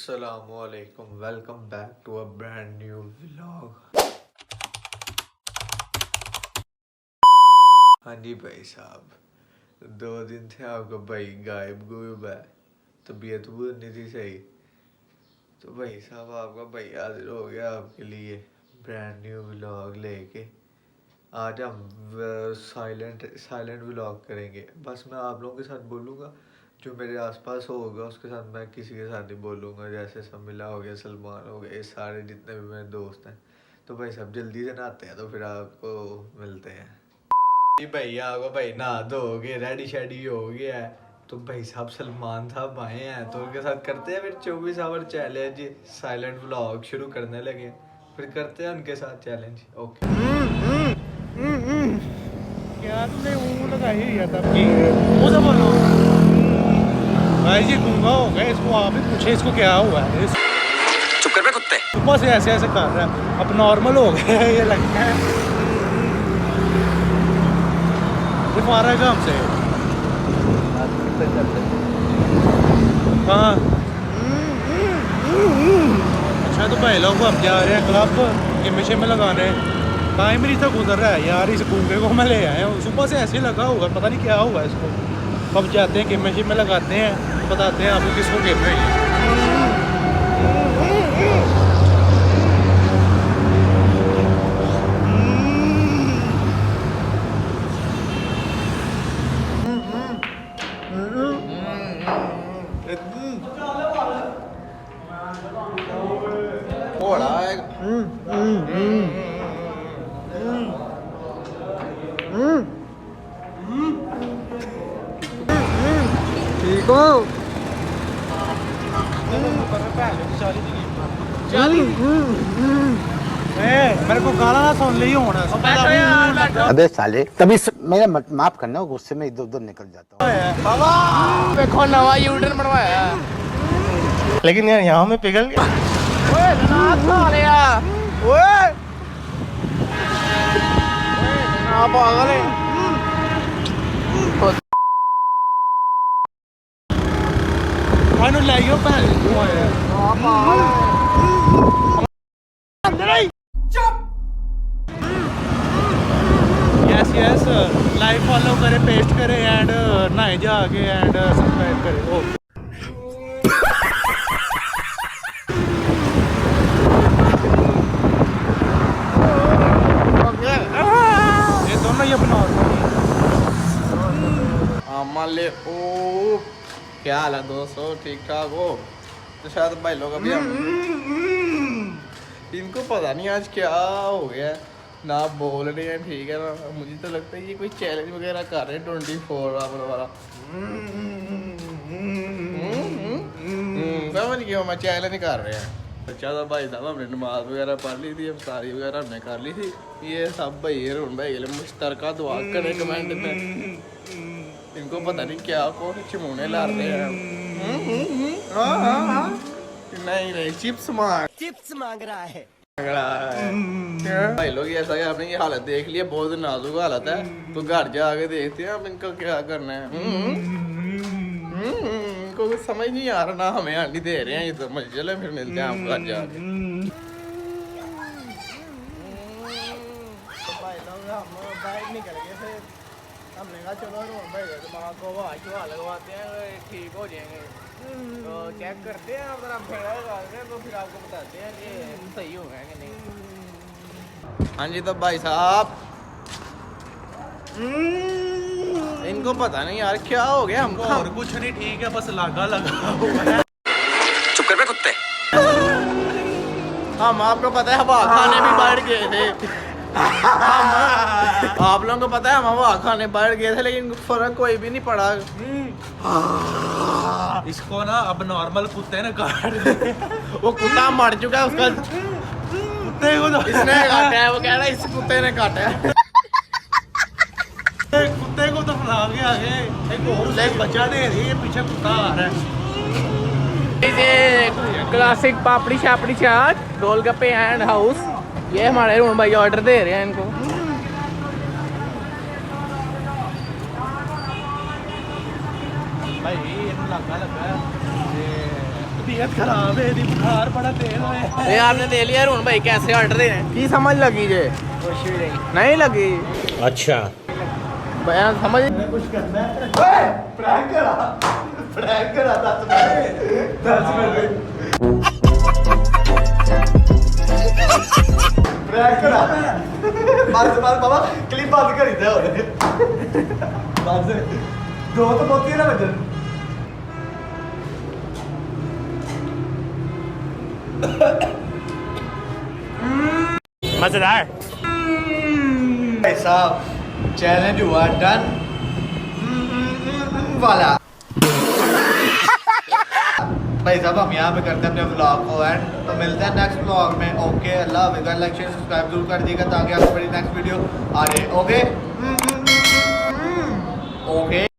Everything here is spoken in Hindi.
अस्सलामुअलैकुम, welcome back to a brand new vlog. हाँ जी भाई साहब, 2 दिन से आपका भाई गायब गुयब है, तबीयत भी नहीं थी सही। तो भाई साहब आपका भाई हाजिर हो गया आपके लिए ब्रांड न्यू व्लॉग लेके। आज हम साइलेंट साइलेंट व्लॉग करेंगे। बस मैं आप लोगों के साथ बोलूँगा, जो मेरे आसपास होगा उसके साथ मैं किसी के साथ नहीं बोलूँगा। जैसे समिला हो गया, सलमान हो गया, ये सारे जितने भी मेरे दोस्त हैं। तो भाई सब जल्दी से नहाते हैं, तो फिर आपको मिलते हैं। जी भाई आपको भाई नहा धो हो गए, रेडी शेडी हो गया है। तो भाई साहब सलमान साहब आए हैं, तो उनके साथ करते हैं फिर 24 आवर चैलेंज। साइलेंट व्लॉग शुरू करने लगे, फिर करते हैं उनके साथ चैलेंज। ओके। क्या तुमने वो लगाई हुई है तब की वो सब बोलो भाई जी गूंगा हो गया इसको आप ही पूछे इसको क्या हुआ है चुप कर बे कुत्ते सुबह से ऐसे ऐसे कर रहा है अब नॉर्मल हो गया है ये लगता है ये फारा का हमसे हाँ अच्छा तो भाई लोग अब जा रहे हैं क्लब के मिशे में लगाने टाइम ही तक गुजर रहा है यार। इस गूंगे को मैं ले आया हूँ, सुबह से ऐसे ही लगा हुआ, पता नहीं क्या हुआ इसको। अब जाते हैं गेम में लगाते हैं, बताते हैं आपको किसको गेम में। ठीक हो? मेरे को गाना ना सुन ली होना। अबे साले तभी मेरा माफ करना, गुस्से में इधर उधर निकल जाता हूँ। देखो नवा यूटर्न बनवाया लेकिन यार यहाँ में पिघल गया। ओए जनाब सालिया ओए ना पागल है मैंने लाइयो पहले हुआ है ना पागल है यस यस लाइक फॉलो करे, पेस्ट करे एंड नहाए जाके एंड सब्सक्राइब करे। ओ ये दोनों ये बना माले ओ क्या हाल है दोस्तों, ठीक ठाक हो? तो शायद भाई लोग अभी इनको पता नहीं आज क्या हो गया, ना बोल रहे हैं ठीक है ना। मुझे तो लगता है ये कोई चैलेंज वगैरह कर रहे हैं 24 आवर वाला। समझ गया मैं, चैलेंज कर रहे हैं। अच्छा था भाई साहब, हमने नमाज वगैरह पढ़ ली थी, अफ्तारी वगैरह हमने कर ली थी। ये सब भाई रोन भाई मुश्तरका दुआ करें कमेंट में। इनको पता नहीं क्या को चिमूने ला रहे हैं। नहीं चिप्स मांग रहा है भाई लोग। ऐसा कि आपने ये हालत देख लिया, बहुत नाजुक हालत है, तो घर जाके देखते हैं अब इनका क्या करना है। इनको कुछ समझ नहीं आ रहा, ना हमें आंटी दे रहे हैं ये समझ। चले फिर मिलते हैं हम घर जाके। भाई लोग हम बाइक निकल गए थे, हमने कहा चलो भाई दिमाग को हवा लगवाते हैं, ठीक हो जाएंगे। तो चेक करते हैं, अगर आप भेड़ा लगाते हैं तो फिर आपको बताते हैं कि सही हो गया कि नहीं। हाँ जी तो भाई साहब इनको पता नहीं यार क्या हो गया हमको। और कुछ नहीं, ठीक है बस लगा हुआ है। चुप कर बे कुत्ते। हम आपको पता है हवा खाने भी बैठ गए थे। आप लोगों को पता है हम हवा खाने बैठ गए थे, लेकिन फर्क कोई भी नहीं पड़ा। इसको ना अब नॉर्मल कुत्ते ने काट वो कुत्ता मर चुका है, उसका कुत्ते को तो इसने काटा है। वो कह रहा है इस कुत्ते ने काटा है। कुत्ते को तो फला के आगे एक और बच्चा दे रही है, पीछे कुत्ता आ रहा है। क्लासिक पापड़ी शापड़ी चाट गोलगप्पे एंड हाउस, ये हमारे रोहन भाई ऑर्डर दे रहे हैं इनको। भाई लगा तबीयत खराब है दी बुखार बड़ा तेज है ये आपने दे लिया रोहन भाई कैसे हट रहे हैं की समझ लगी जे कुछ भी नहीं लगी अच्छा बयान समझ कुछ करना है प्रैंक करा 10 मिनट प्रैंक करा बस बाबा क्लिप बंद करी दे बस दो तो बहुत ही ना बजन मजेदार भाई साहब चैलेंज हुआ डन वाला भाई साहब हम यहाँ पे करते हैं अपने व्लॉग को एंड तो मिलते हैं नेक्स्ट व्लॉग में ओके अल्लाह हाफिज़ लाइक शेयर सब्सक्राइब जरूर कर दीजिएगा ताकि आपको बड़ी नेक्स्ट वीडियो आ जाए ओके ओके